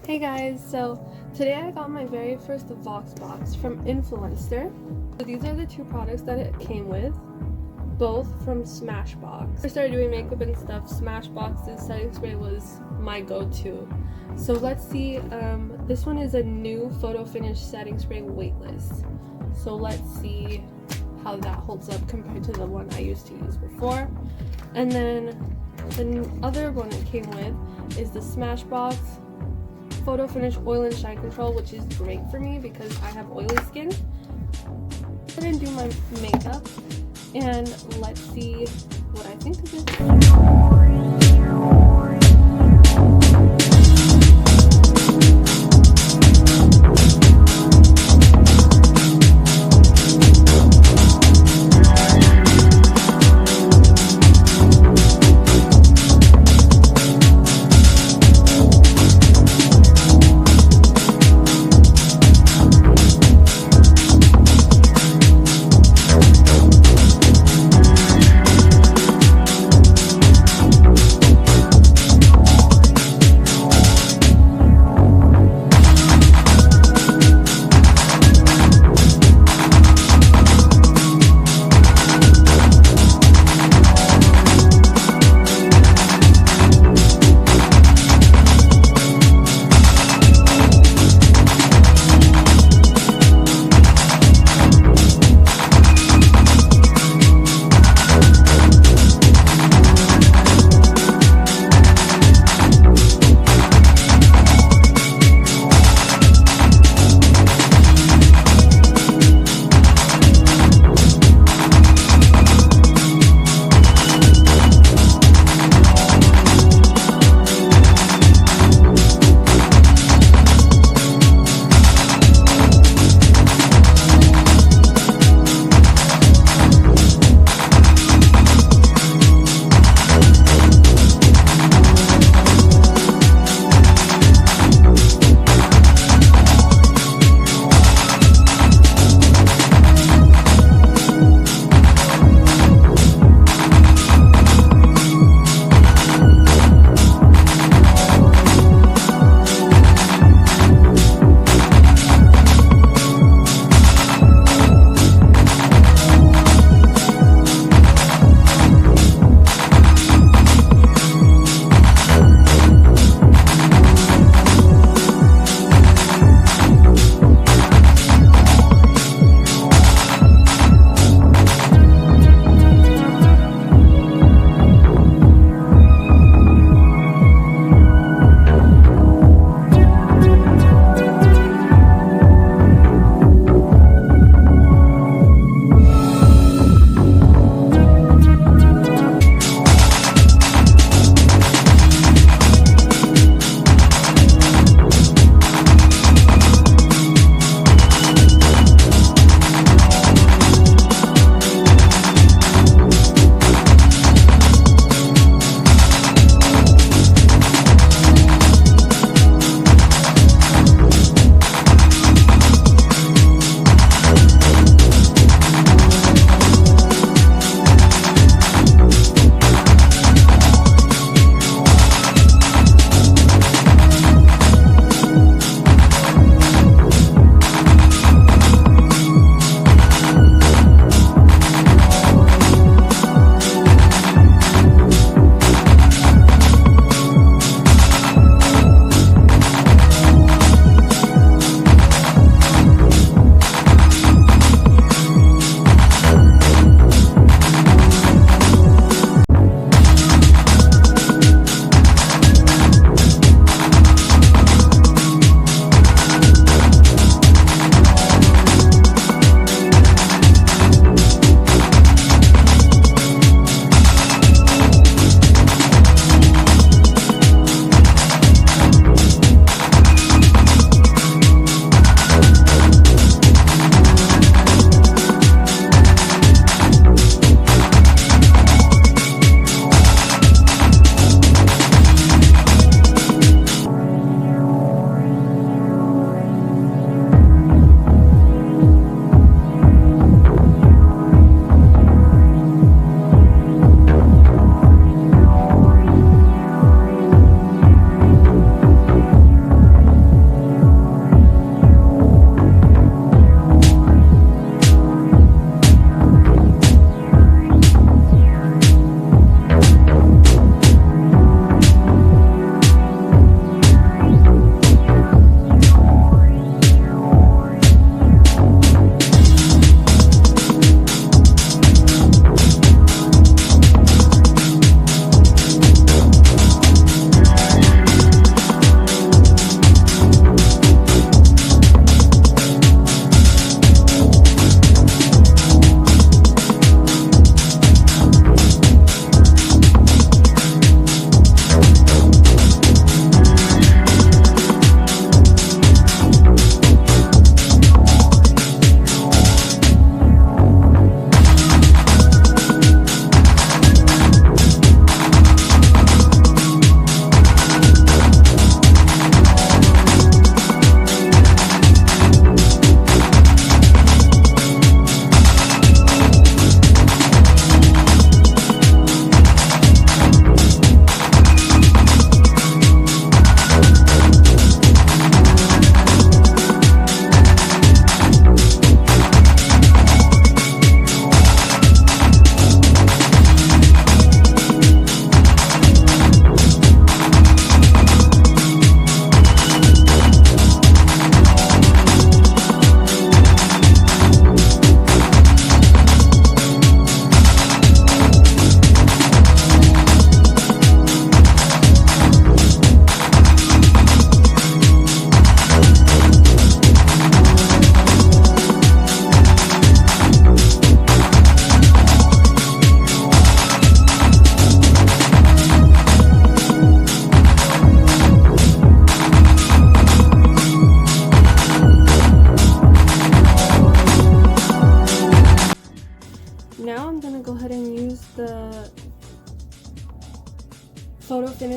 Hey guys, so today I got my very first Vox box from Influencer. So these are the two products that it came with, both from Smashbox. I started doing makeup and stuff. Smashbox's setting spray was my go-to. So let's see, this one is a new photo finish setting spray weightless. So let's see how that holds up compared to the one I used to use before. And then the other one it came with is the Smashbox Photo Finish Oil and Shine Control, which is great for me because I have oily skin. I'm gonna do my makeup and let's see what I think of it.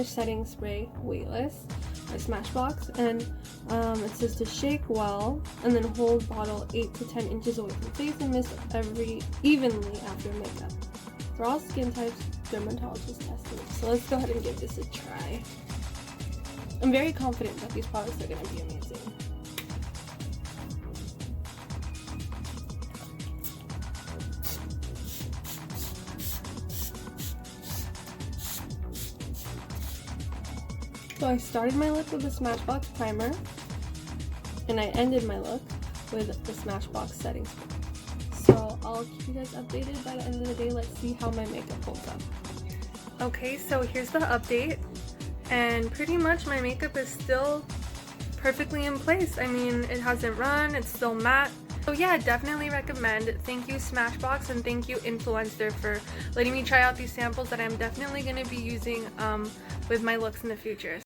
setting spray weightless by Smashbox, and it says to shake well and then hold bottle 8 to 10 inches away from face and mist evenly after makeup. For all skin types, dermatologist tested. So let's go ahead and give this a try. I'm very confident that these products are going to be amazing. So I started my look with the Smashbox primer, and I ended my look with the Smashbox setting spray. So I'll keep you guys updated by the end of the day. Let's see how my makeup holds up. Okay, so here's the update, and pretty much my makeup is still perfectly in place. I mean, it hasn't run, it's still matte. So yeah, definitely recommend. Thank you Smashbox, and thank you Influencer for letting me try out these samples that I'm definitely going to be using with my looks in the future.